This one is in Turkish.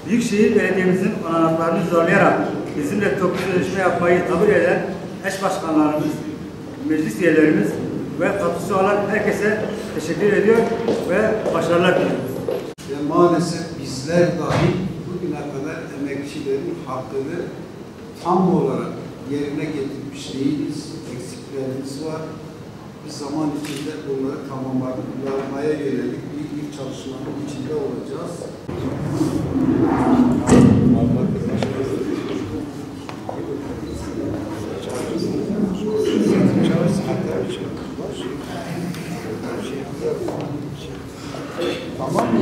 Büyükşehir Belediye'mizin olanaklarını zorlayarak bizimle toplu sözleşme yapmayı kabul eden eş başkanlarımız, meclis üyelerimiz ve katkısı olan herkese teşekkür ediyor ve başarılar diliyoruz. Ve maalesef bizler dahil bugüne kadar emekçilerin hakkını tam olarak yerine getirmiş değiliz. Eksiklerimiz var. Bir zaman içinde bunları tamamlamaya yönelik bir çalışmanın içinde olacağız. Tamam mı?